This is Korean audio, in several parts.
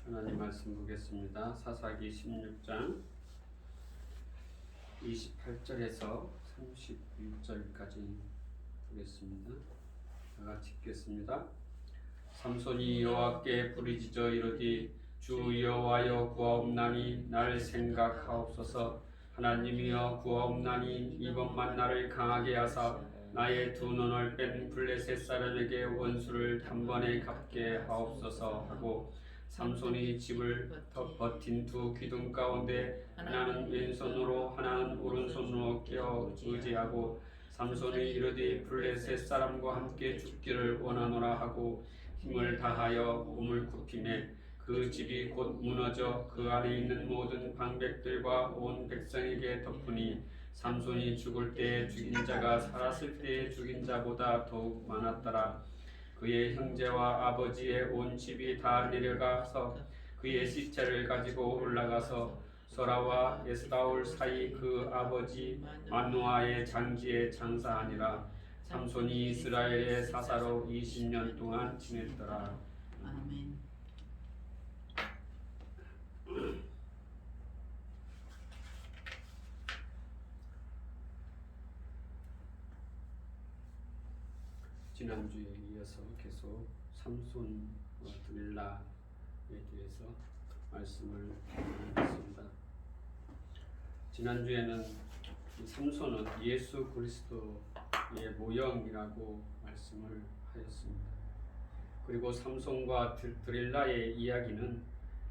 하나님 말씀 보겠습니다. 사사기 16장 28절에서 31절까지 보겠습니다. 다 같이 읽겠습니다. 삼손이 여호와께 부르짖어 이르되 주 여호와여 구하옵나니 나를 생각하옵소서. 하나님이여 구하옵나니 이번만 나를 강하게 하사 나의 두 눈을 뺀 블레셋 사람에게 원수를 단번에 갚게 하옵소서 하고, 삼손이 집을 버틴 두 기둥 가운데 하나는 왼손으로 하나는 오른손으로 껴 의지하고, 삼손이 이르되 블레셋 사람과 함께 죽기를 원하노라 하고 힘을 다하여 몸을 굽히매 그 집이 곧 무너져 그 안에 있는 모든 방백들과 온 백성에게 덮으니, 삼손이 죽을 때에 죽인 자가 살았을 때에 죽인 자보다 더욱 많았더라. 그의 형제와 아버지의 온 집이 다 내려가서 그의 시체를 가지고 올라가서 소라와 에스다올 사이 그 아버지 마누아의 장지에 장사하니라. 삼손이 이스라엘의 사사로 20년 동안 지냈더라. 아멘. 지난주에 이어서 계속 삼손과 들릴라에 대해서 말씀을 드리겠습니다. 지난주에는 삼손은 예수 그리스도의 모형이라고 말씀을 하였습니다. 그리고 삼손과 들릴라의 이야기는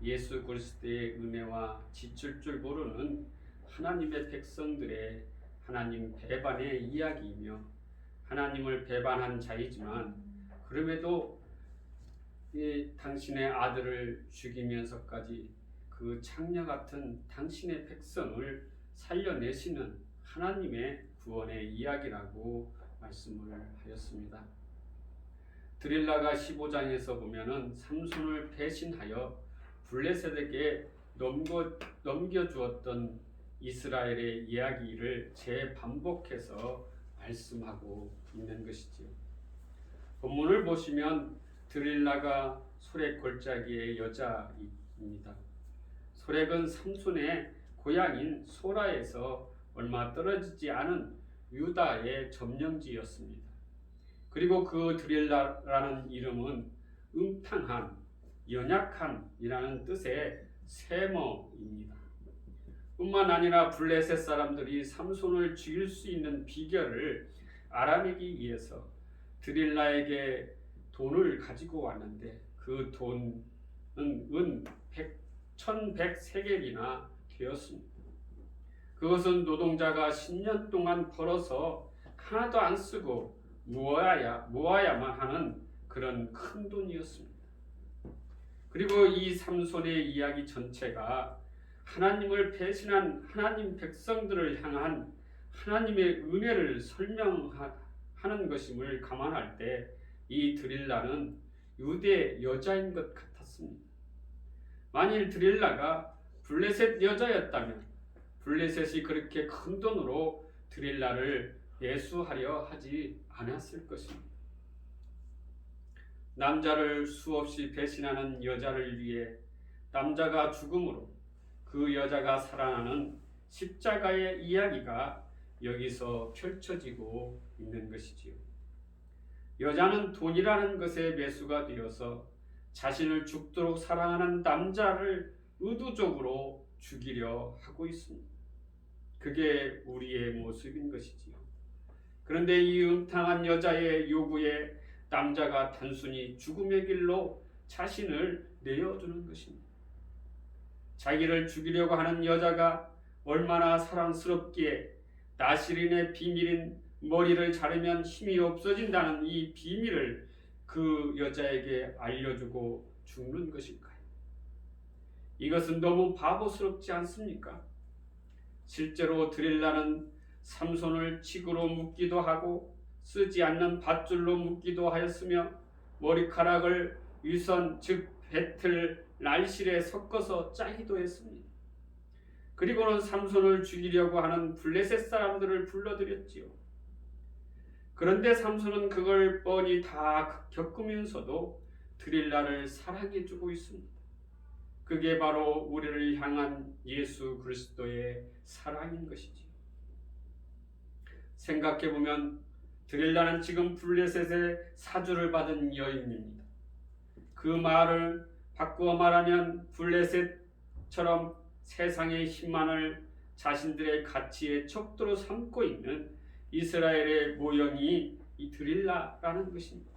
예수 그리스도의 은혜와 지칠 줄 모르는 하나님의 백성들의 하나님 배반의 이야기이며, 하나님을 배반한 자이지만 그럼에도 당신의 아들을 죽이면서까지 그 창녀 같은 당신의 백성을 살려내시는 하나님의 구원의 이야기라고 말씀을 하였습니다. 드릴라가 15장에서 보면은 삼손을 배신하여 블레셋에게 넘겨주었던 이스라엘의 이야기를 재반복해서 말씀하고 있는 것이지요. 본문을 보시면 드릴라가 소렉 골짜기의 여자입니다. 소렉은 삼손의 고향인 소라에서 얼마 떨어지지 않은 유다의 점령지였습니다. 그리고 그 드릴라라는 이름은 음탕한, 연약한이라는 뜻의 세머입니다. 뿐만 아니라 블레셋 사람들이 삼손을 죽일 수 있는 비결을 알아내기 위해서 드릴라에게 돈을 가지고 왔는데, 그 돈은 은 1100세겔이나 되었습니다. 그것은 노동자가 10년 동안 벌어서 하나도 안 쓰고 모아야만 하는 그런 큰 돈이었습니다. 그리고 이 삼손의 이야기 전체가 하나님을 배신한 하나님 백성들을 향한 하나님의 은혜를 설명하는 것임을 감안할 때 이 드릴라는 유대 여자인 것 같았습니다. 만일 드릴라가 블레셋 여자였다면 블레셋이 그렇게 큰 돈으로 드릴라를 예수하려 하지 않았을 것입니다. 남자를 수없이 배신하는 여자를 위해 남자가 죽음으로 그 여자가 살아나는 십자가의 이야기가 여기서 펼쳐지고 있는 것이지요. 여자는 돈이라는 것에 매수가 되어서 자신을 죽도록 사랑하는 남자를 의도적으로 죽이려 하고 있습니다. 그게 우리의 모습인 것이지요. 그런데 이 음탕한 여자의 요구에 남자가 단순히 죽음의 길로 자신을 내어주는 것입니다. 자기를 죽이려고 하는 여자가 얼마나 사랑스럽기에 나시린의 비밀인 머리를 자르면 힘이 없어진다는 이 비밀을 그 여자에게 알려주고 죽는 것일까요? 이것은 너무 바보스럽지 않습니까? 실제로 드릴라는 삼손을 칡으로 묶기도 하고 쓰지 않는 밧줄로 묶기도 하였으며, 머리카락을 위선 즉 배틀 날실에 섞어서 짜기도 했습니다. 그리고는 삼손을 죽이려고 하는 블레셋 사람들을 불러들였지요. 그런데 삼손은 그걸 뻔히 다 겪으면서도 드릴라를 사랑해주고 있습니다. 그게 바로 우리를 향한 예수 그리스도의 사랑인 것이지. 생각해보면 드릴라는 지금 블레셋의 사주를 받은 여인입니다. 그 말을 바꾸어 말하면 블레셋처럼 세상의 힘만을 자신들의 가치의 척도로 삼고 있는 이스라엘의 모형이 이 드릴라라는 것입니다.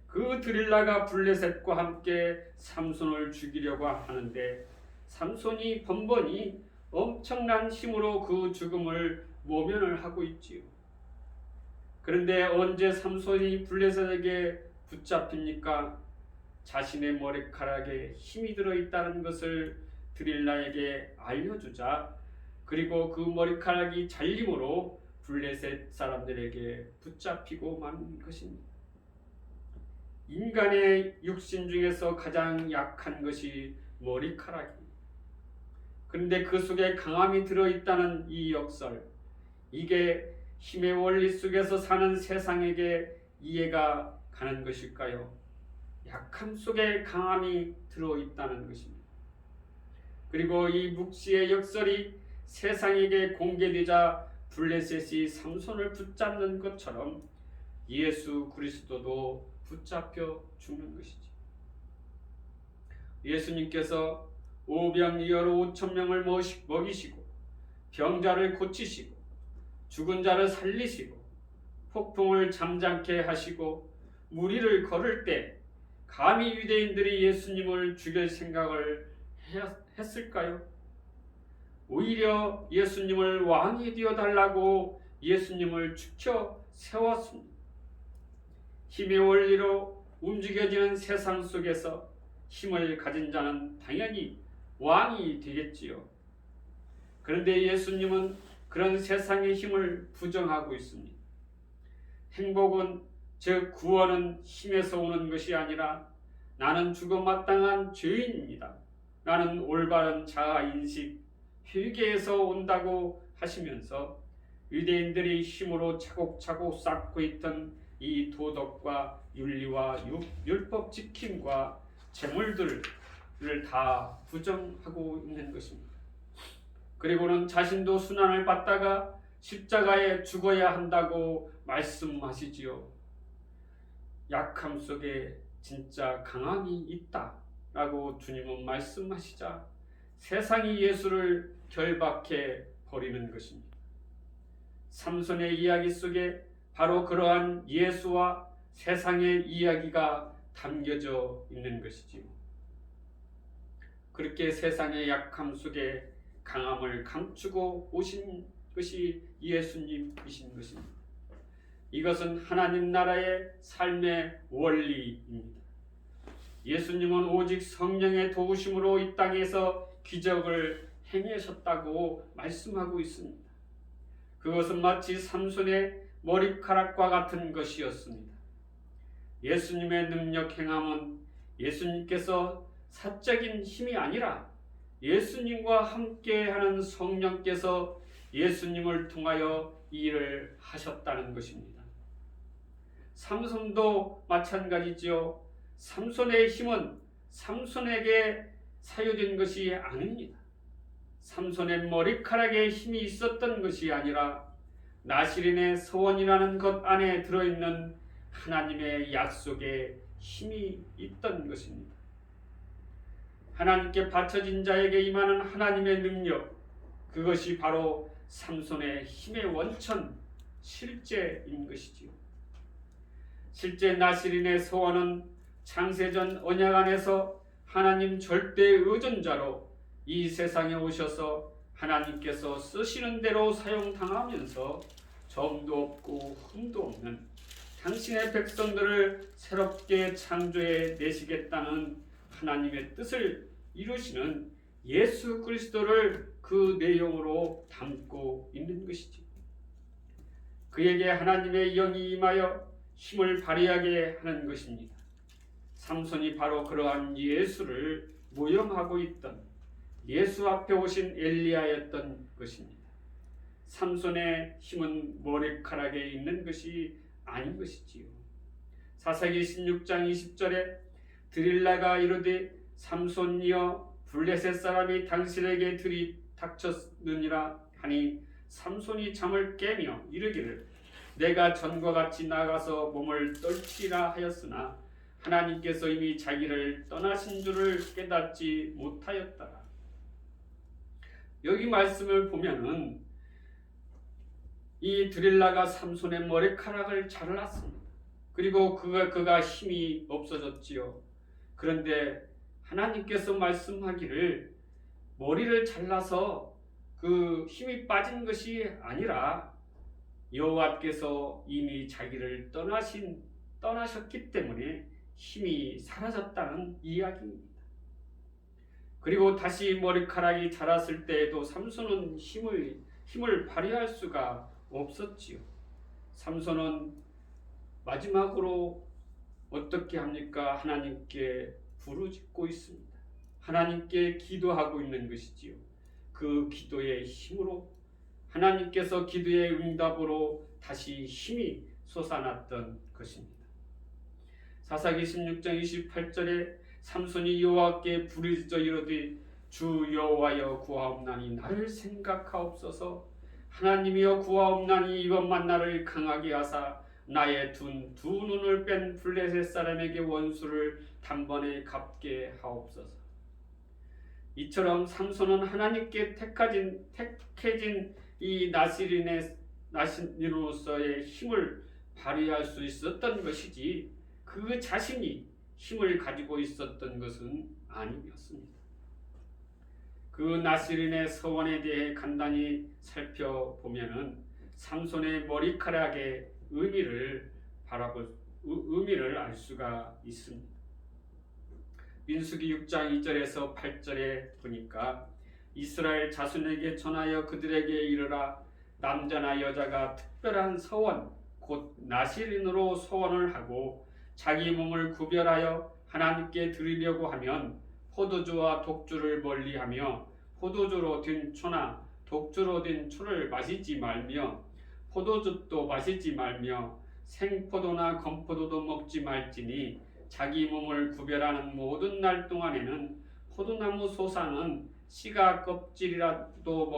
그 드릴라가 블레셋과 함께 삼손을 죽이려고 하는데 삼손이 번번이 엄청난 힘으로 그 죽음을 모면을 하고 있지요. 그런데 언제 삼손이 블레셋에게 붙잡힙니까? 자신의 머리카락에 힘이 들어있다는 것을 드릴라에게 알려주자, 그리고 그 머리카락이 잘림으로 블레셋 사람들에게 붙잡히고 만 것입니다. 인간의 육신 중에서 가장 약한 것이 머리카락입니다. 그런데 그 속에 강함이 들어있다는 이 역설, 이게 힘의 원리 속에서 사는 세상에게 이해가 가는 것일까요? 약함 속에 강함이 들어있다는 것입니다. 그리고 이 묵시의 역설이 세상에게 공개되자 블레셋이 삼손을 붙잡는 것처럼 예수 그리스도도 붙잡혀 죽는 것이지. 예수님께서 오병이어로 5,000명을 먹이시고 병자를 고치시고 죽은 자를 살리시고 폭풍을 잠잠케 하시고 무리를 걸을 때 감히 유대인들이 예수님을 죽일 생각을 했을까요? 오히려 예수님을 왕이 되어달라고 예수님을 축혀 세웠습니다. 힘의 원리로 움직여지는 세상 속에서 힘을 가진 자는 당연히 왕이 되겠지요. 그런데 예수님은 그런 세상의 힘을 부정하고 있습니다. 행복은, 즉 구원은 힘에서 오는 것이 아니라 나는 죽어마땅한 죄인입니다, 나는 올바른 자아인식, 회개에서 온다고 하시면서 유대인들이 힘으로 차곡차곡 쌓고 있던 이 도덕과 윤리와 율법 지킴과 재물들을 다 부정하고 있는 것입니다. 그리고는 자신도 순환을 받다가 십자가에 죽어야 한다고 말씀하시지요. 약함 속에 진짜 강함이 있다라고 주님은 말씀하시자 세상이 예수를 결박해 버리는 것입니다. 삼손의 이야기 속에 바로 그러한 예수와 세상의 이야기가 담겨져 있는 것이지요. 그렇게 세상의 약함 속에 강함을 감추고 오신 것이 예수님이신 것입니다. 이것은 하나님 나라의 삶의 원리입니다. 예수님은 오직 성령의 도우심으로 이 땅에서 기적을 행하셨다고 말씀하고 있습니다. 그것은 마치 삼손의 머리카락과 같은 것이었습니다. 예수님의 능력 행함은 예수님께서 사적인 힘이 아니라 예수님과 함께하는 성령께서 예수님을 통하여 이 일을 하셨다는 것입니다. 삼손도 마찬가지지요. 삼손의 힘은 삼손에게 사유된 것이 아닙니다. 삼손의 머리카락에 힘이 있었던 것이 아니라 나시린의 서원이라는 것 안에 들어있는 하나님의 약속에 힘이 있던 것입니다. 하나님께 바쳐진 자에게 임하는 하나님의 능력, 그것이 바로 삼손의 힘의 원천, 실제인 것이지요. 실제 나시린의 서원은 창세전 언약 안에서 하나님 절대 의존자로 이 세상에 오셔서 하나님께서 쓰시는 대로 사용당하면서 점도 없고 흠도 없는 당신의 백성들을 새롭게 창조해 내시겠다는 하나님의 뜻을 이루시는 예수 그리스도를 그 내용으로 담고 있는 것이지. 그에게 하나님의 영이 임하여 힘을 발휘하게 하는 것입니다. 삼손이 바로 그러한 예수를 모형하고 있던 예수 앞에 오신 엘리야였던 것입니다. 삼손의 힘은 머리카락에 있는 것이 아닌 것이지요. 사사기 16장 20절에 드릴라가 이르되 삼손이여 블레셋 사람이 당신에게 들이닥쳤느니라 하니 삼손이 잠을 깨며 이르기를 내가 전과 같이 나가서 몸을 떨치라 하였으나 하나님께서 이미 자기를 떠나신 줄을 깨닫지 못하였더라. 여기 말씀을 보면은 이 드릴라가 삼손의 머리카락을 잘랐습니다. 그리고 그가 힘이 없어졌지요. 그런데 하나님께서 말씀하기를 머리를 잘라서 그 힘이 빠진 것이 아니라 여호와께서 이미 자기를 떠나셨기 때문에 힘이 사라졌다는 이야기입니다. 그리고 다시 머리카락이 자랐을 때에도 삼손은 힘을 발휘할 수가 없었지요. 삼손은 마지막으로 어떻게 합니까? 하나님께 부르짖고 있습니다. 하나님께 기도하고 있는 것이지요. 그 기도의 힘으로 하나님께서 기도의 응답으로 다시 힘이 솟아났던 것입니다. 사사기 16장 28절에 삼손이 여호와께 부르짖어 이르되 주 여호와여 구하옵나니 나를 생각하옵소서. 하나님이여 구하옵나니 이번만 나를 강하게 하사 나의 두 눈을 뺀 블레셋 사람에게 원수를 단번에 갚게 하옵소서. 이처럼 삼손은 하나님께 택해진 이 나시린으로서의 힘을 발휘할 수 있었던 것이지 그 자신이 힘을 가지고 있었던 것은 아니었습니다. 그 나시린의 서원에 대해 간단히 살펴보면은 삼손의 머리카락의 의미를 알 수가 있습니다. 민수기 6장 2절에서 8절에 보니까 이스라엘 자손에게 전하여 그들에게 이르라 남자나 여자가 특별한 서원 곧 나시린으로 소원을 하고 자기 몸을 구별하여 하나님께 드리려고 하면 포도주와 독주를 멀리하며 포도주로 된 초나 독주로 된 초를 마시지 말며 포도즙도 마시지 말며 생포도나 건포도도 먹지 말지니 자기 몸을 구별하는 모든 날 동안에는 포도나무 소사는 씨나 껍질이라도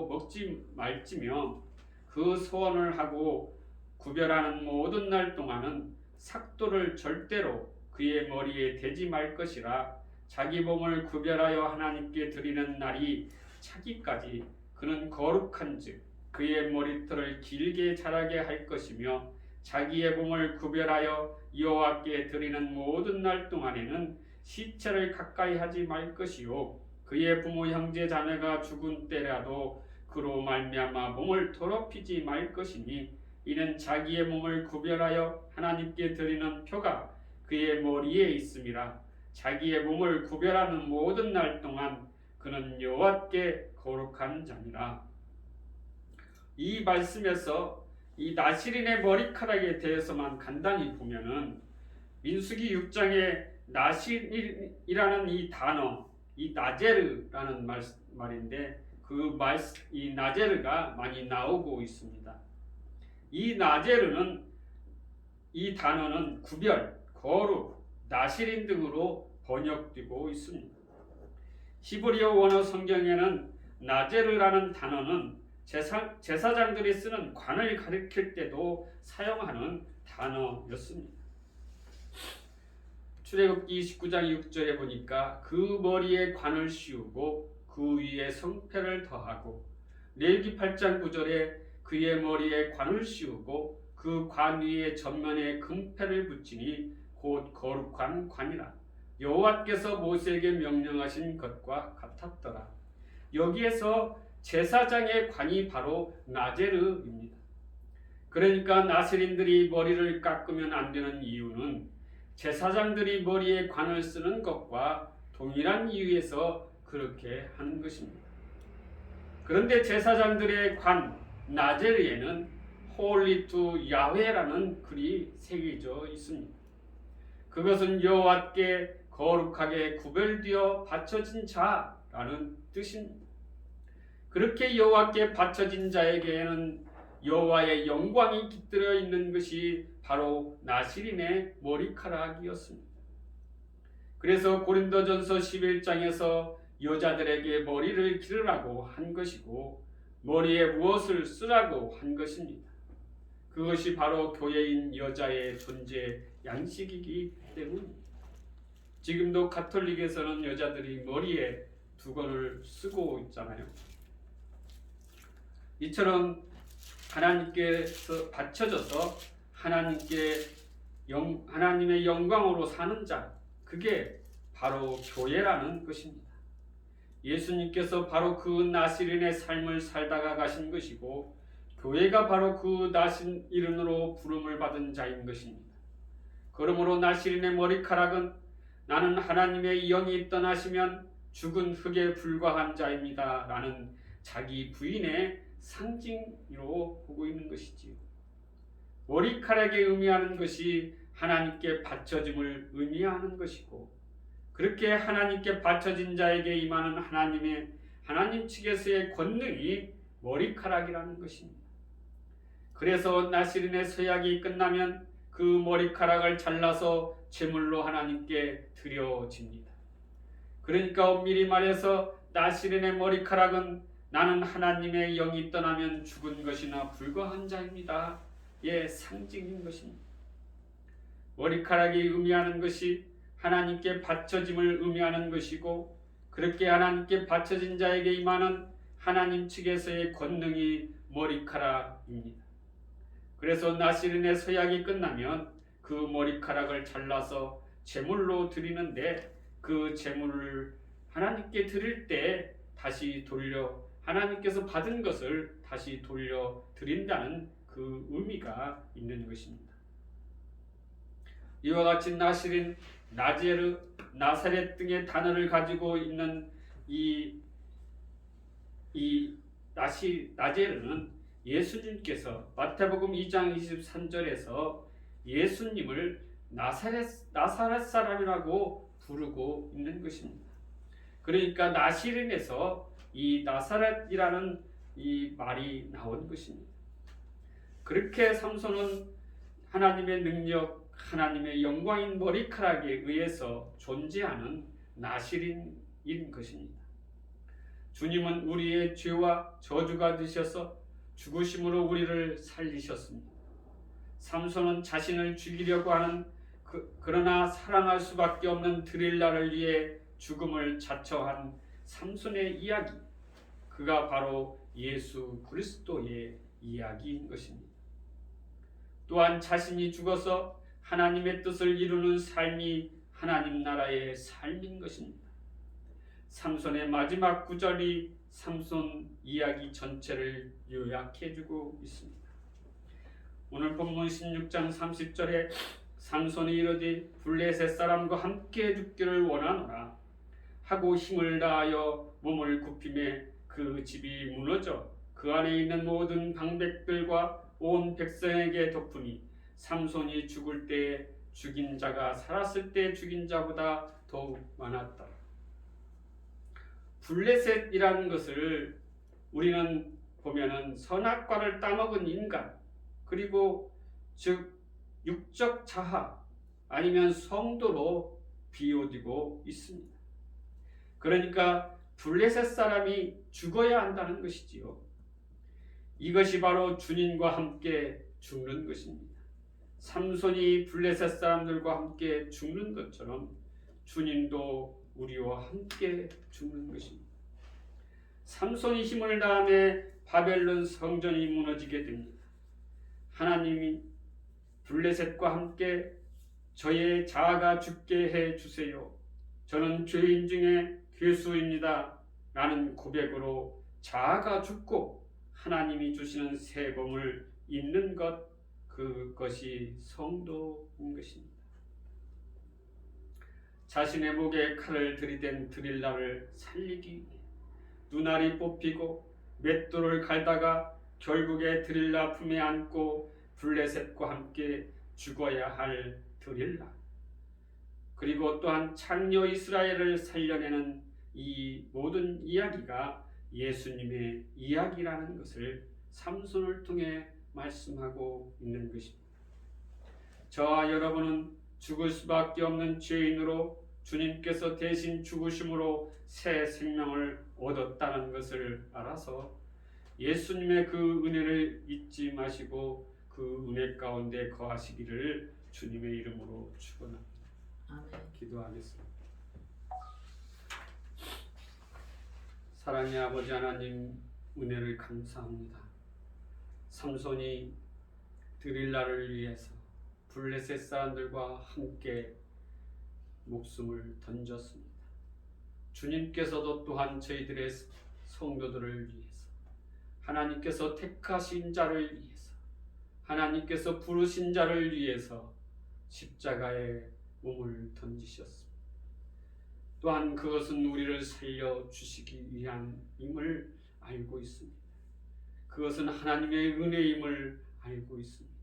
먹지 말지며 그 소원을 하고 구별하는 모든 날 동안은 삭도를 절대로 그의 머리에 대지 말 것이라. 자기 몸을 구별하여 하나님께 드리는 날이 차기까지 그는 거룩한즉 그의 머리털을 길게 자라게 할 것이며 자기의 몸을 구별하여 여호와께 드리는 모든 날 동안에는 시체를 가까이 하지 말 것이요 그의 부모 형제 자매가 죽은 때라도 그로 말미암아 몸을 더럽히지 말 것이니 이는 자기의 몸을 구별하여 하나님께 드리는 표가 그의 머리에 있음이라. 자기의 몸을 구별하는 모든 날 동안 그는 여호와께 거룩한 자니라. 이 말씀에서 이 나시린의 머리카락에 대해서만 간단히 보면은 민수기 6장에 나시린이라는 이 단어, 이 나제르라는 말인데 이 나제르가 많이 나오고 있습니다. 이 나제르는 이 단어는 구별, 거룩, 나시린 등으로 번역되고 있습니다. 히브리어 원어 성경에는 나제르라는 단어는 제사장들이 쓰는 관을 가리킬 때도 사용하는 단어였습니다. 출애굽기 29장 6절에 보니까 그 머리에 관을 씌우고 그 위에 성패를 더하고 레위기 8장 9절에 그의 머리에 관을 씌우고 그 관 위에 전면에 금패를 붙이니 곧 거룩한 관이라. 여호와께서 모세에게 명령하신 것과 같았더라. 여기에서 제사장의 관이 바로 나제르입니다. 그러니까 나시린들이 머리를 깎으면 안 되는 이유는 제사장들이 머리에 관을 쓰는 것과 동일한 이유에서 그렇게 하는 것입니다. 그런데 제사장들의 관 나제르에는 홀리 투 야훼라는 글이 새겨져 있습니다. 그것은 여호와께 거룩하게 구별되어 바쳐진 자라는 뜻입니다. 그렇게 여호와께 바쳐진 자에게는 여호와의 영광이 깃들어 있는 것이 바로 나시린의 머리카락이었습니다. 그래서 고린도전서 11장에서 여자들에게 머리를 기르라고 한 것이고 머리에 무엇을 쓰라고 한 것입니다. 그것이 바로 교회인 여자의 존재 양식이기 때문입니다. 지금도 가톨릭에서는 여자들이 머리에 두건을 쓰고 있잖아요. 이처럼 하나님께서 바쳐져서 하나님의 영광으로 사는 자, 그게 바로 교회라는 것입니다. 예수님께서 바로 그 나시린의 삶을 살다가 가신 것이고 교회가 바로 그 나시린으로 부름을 받은 자인 것입니다. 그러므로 나시린의 머리카락은 나는 하나님의 영이 떠나시면 죽은 흙에 불과한 자입니다 라는 자기 부인의 상징으로 보고 있는 것이지요. 머리카락에 의미하는 것이 하나님께 바쳐짐을 의미하는 것이고 그렇게 하나님께 바쳐진 자에게 임하는 하나님 측에서의 권능이 머리카락이라는 것입니다. 그래서 나시린의 서약이 끝나면 그 머리카락을 잘라서 제물로 하나님께 드려집니다. 그러니까 엄밀히 말해서 나시린의 머리카락은 나는 하나님의 영이 떠나면 죽은 것이나 불과한 자입니다 의 상징인 것입니다. 머리카락이 의미하는 것이 하나님께 바쳐짐을 의미하는 것이고 그렇게 하나님께 바쳐진 자에게 임하는 하나님 측에서의 권능이 머리카락입니다. 그래서 나시린의 서약이 끝나면 그 머리카락을 잘라서 제물로 드리는데 그 제물을 하나님께 드릴 때 다시 돌려 하나님께서 받은 것을 다시 돌려 드린다는 그 의미가 있는 것입니다. 이와 같이 나시린, 나제르, 나사렛 등의 단어를 가지고 있는 나제르는 예수님께서 마태복음 2장 23절에서 예수님을 나사렛 사람이라고 부르고 있는 것입니다. 그러니까 나시린에서 이 나사렛이라는 이 말이 나온 것입니다. 그렇게 삼손은 하나님의 능력, 하나님의 영광인 머리카락에 의해서 존재하는 나시린인 것입니다. 주님은 우리의 죄와 저주가 되셔서 죽으심으로 우리를 살리셨습니다. 삼손은 자신을 죽이려고 하는 그러나 사랑할 수밖에 없는 드릴라를 위해 죽음을 자처한 삼손의 이야기, 그가 바로 예수 그리스도의 이야기인 것입니다. 또한 자신이 죽어서 하나님의 뜻을 이루는 삶이 하나님 나라의 삶인 것입니다. 삼손의 마지막 구절이 삼손 이야기 전체를 요약해주고 있습니다. 오늘 본문 16장 30절에 삼손이 이르되 블레셋 사람과 함께 죽기를 원하노라 하고 힘을 다하여 몸을 굽히매 그 집이 무너져 그 안에 있는 모든 방백들과 온 백성에게 덮으니 삼손이 죽을 때 죽인 자가 살았을 때 죽인 자보다 더욱 많았다. 블레셋이라는 것을 우리는 보면은 선악과를 따먹은 인간, 그리고 즉 육적 자아 아니면 성도로 비유되고 있습니다. 그러니까 블레셋 사람이 죽어야 한다는 것이지요. 이것이 바로 주님과 함께 죽는 것입니다. 삼손이 블레셋 사람들과 함께 죽는 것처럼 주님도 우리와 함께 죽는 것입니다. 삼손이 힘을 다함에 바벨론 성전이 무너지게 됩니다. 하나님이 블레셋과 함께 저의 자아가 죽게 해 주세요. 저는 죄인 중에 괴수입니다. 라는 고백으로 자아가 죽고 하나님이 주시는 새 몸을 입는 것, 그것이 성도인 것입니다. 자신의 목에 칼을 들이댄 드릴라를 살리기 위해 눈알이 뽑히고 맷돌을 갈다가 결국에 드릴라 품에 안고 블레셋과 함께 죽어야 할 드릴라, 그리고 또한 창녀 이스라엘을 살려내는 이 모든 이야기가 예수님의 이야기라는 것을 삼손을 통해 말씀하고 있는 것입니다. 저와 여러분은 죽을 수밖에 없는 죄인으로 주님께서 대신 죽으심으로 새 생명을 얻었다는 것을 알아서 예수님의 그 은혜를 잊지 마시고 그 은혜 가운데 거하시기를 주님의 이름으로 축원합니다. 아멘. 기도하겠습니다. 사랑의 아버지 하나님, 은혜를 감사합니다. 삼손이 드릴라를 위해서 블레셋 사람들과 함께 목숨을 던졌습니다. 주님께서도 또한 저희들의 성도들을 위해서, 하나님께서 택하신 자를 위해서, 하나님께서 부르신 자를 위해서 십자가에 몸을 던지셨습니다. 또한 그것은 우리를 살려주시기 위함임을 알고 있습니다. 그것은 하나님의 은혜임을 알고 있습니다.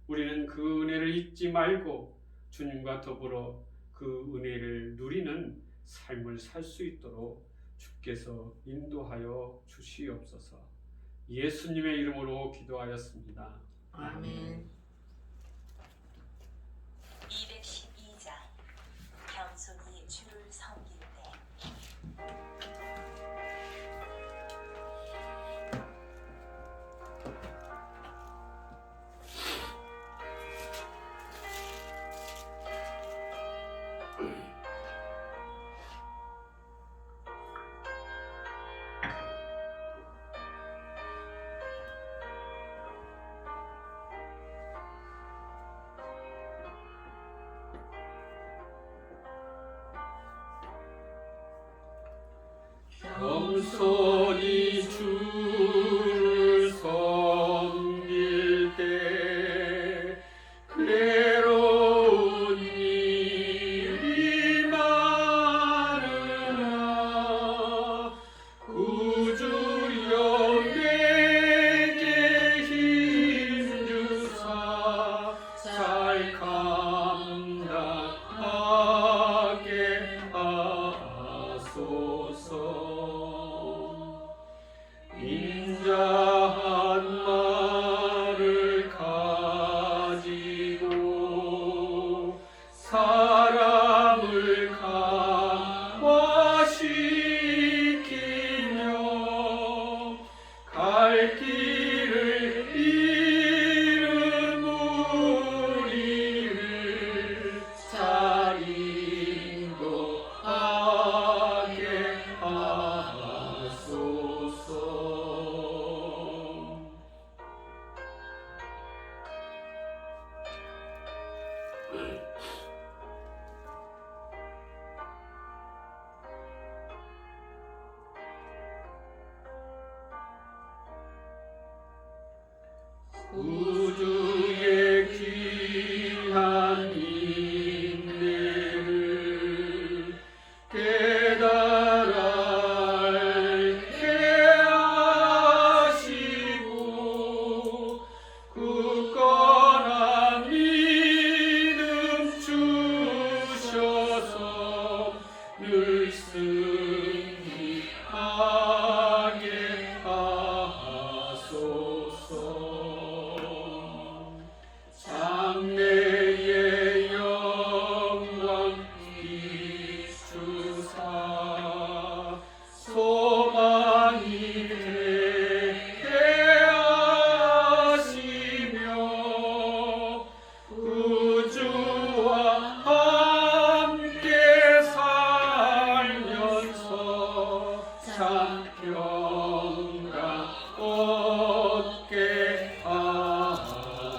우리는 그 은혜를 잊지 말고 주님과 더불어 그 은혜를 누리는 삶을 살 수 있도록 주께서 인도하여 주시옵소서. 예수님의 이름으로 기도하였습니다. 아멘. 212장 겸손히 주를 섬길 때. 겸손히 주를 섬길 때 괴로운 일이 많으나 구주여 내게 힘주사 잘 감당하게 하소서. 인자한 말을 가지고 사람을 감화시키며 갈 길을 잃은 우리를 잘 인도하게 하소서. 우주의 귀한 인내를 깨달게 하시고 굳건한 믿음 주셔서 늘 승리하게 하소서. 장래의 영광 비추사 소망이 되게 하시며 구주와 함께 살면서 참 평강 얻게 하소서.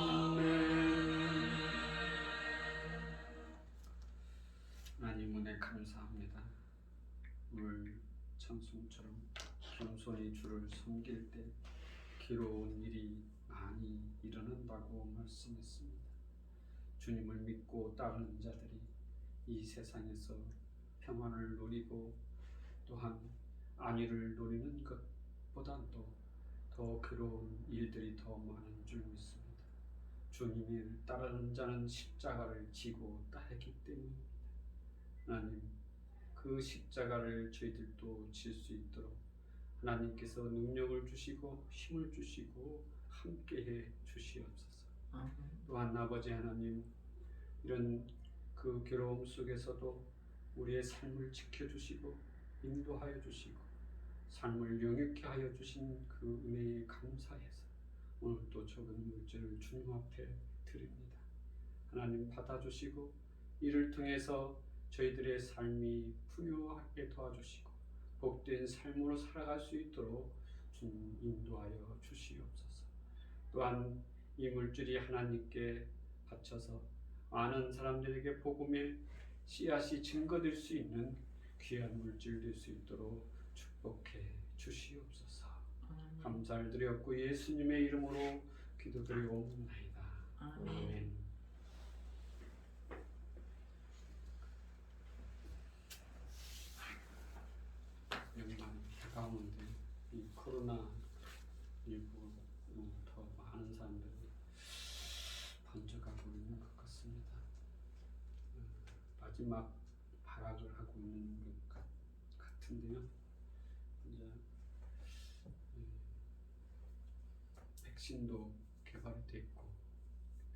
아멘. 하나님 은혜 감사합니다. 오늘 찬송처럼 겸손히 주를 섬길 때 괴로운 일이 많이 일어난다고 말씀했습니다. 주님을 믿고 따르는 자들이 이 세상에서 평안을 누리고 또한 안위를 누리는 것보다도 더 괴로운 일들이 더 많은 줄 믿습니다. 주님을 따르는 자는 십자가를 지고 따르기 때문입니다. 하나님, 그 십자가를 저희들도 질 수 있도록 하나님께서 능력을 주시고 힘을 주시고 함께해 주시옵소서. 아멘. 또한 아버지 하나님, 이런 그 괴로움 속에서도 우리의 삶을 지켜주시고 인도하여 주시고 삶을 영육케 하여 주신 그 은혜에 감사해서 오늘 또 적은 물질을 주님 앞에 드립니다. 하나님 받아주시고 이를 통해서 저희들의 삶이 풍요하게 도와주시고 복된 삶으로 살아갈 수 있도록 주님 인도하여 주시옵소서. 또한 이 물질이 하나님께 바쳐서 많은 사람들에게 복음의 씨앗이 증거될 수 있는 귀한 물질 될 수 있도록 축복해 주시옵소서. 아멘. 감사를 드렸고 예수님의 이름으로 기도드리옵나이다. 아멘. 아멘. 연말 다가오는데 이 코로나 19 더 많은 사람들이 번져가고 있는 것 같습니다. 마지막 발악을 하고 있는 것 같은데요. 이제 백신도 개발이 됐고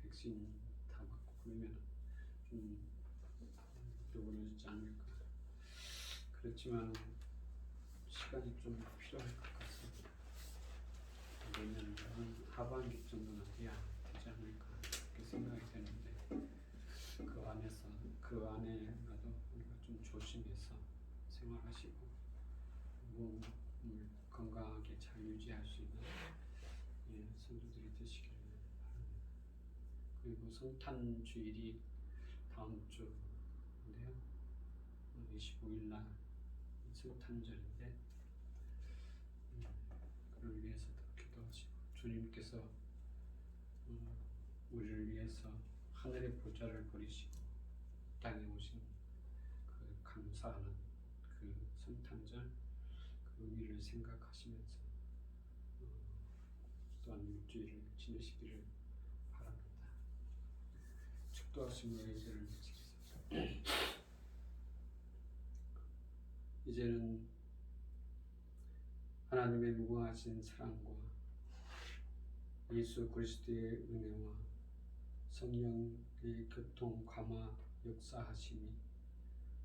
백신 다 맞고 그러면 좀 어려워지지 않을까. 그렇지만 시간이 좀 필요할 것 같습니다. 내년 하반기 정도는 돼야 되지 않을까 그렇게 생각이 되는데 그 안에라도 우리가 좀 조심해서 생활하시고 몸을 건강하게 잘 유지할 수 있는 성도들이 되시기를 바랍니다. 그리고 성탄 주일이 다음 주인데요. 25일 날 성탄절인데 그를 위해서도 기도하시고 주님께서 우리를 위해서 하늘의 보좌를 버리시고 땅에 오신 그 감사하는 그 성탄절 그 의미를 생각하시면서 또한 일주일을 지내시기를 바랍니다. 축도하시며 예배를 드리겠습니다. 이제는 하나님의 무궁하신 사랑과 예수 그리스도의 은혜와 성령의 교통 감화 역사하심이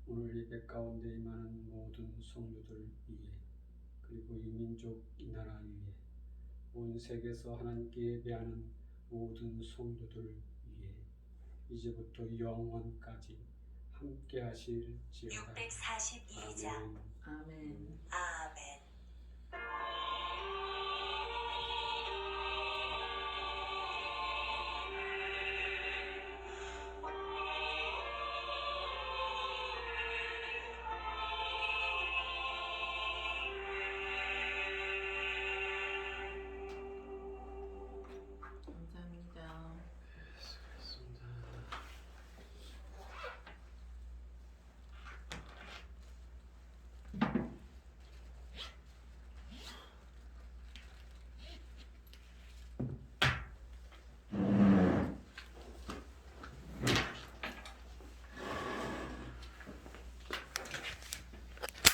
오늘 예배 가운데 임하는 모든 성도들 위에 그리고 이 민족 이 나라 위에 온 세계에서 하나님께 예배하는 모든 성도들 위에 이제부터 영원까지 함께 하실지어다. 642장 아멘. 아멘.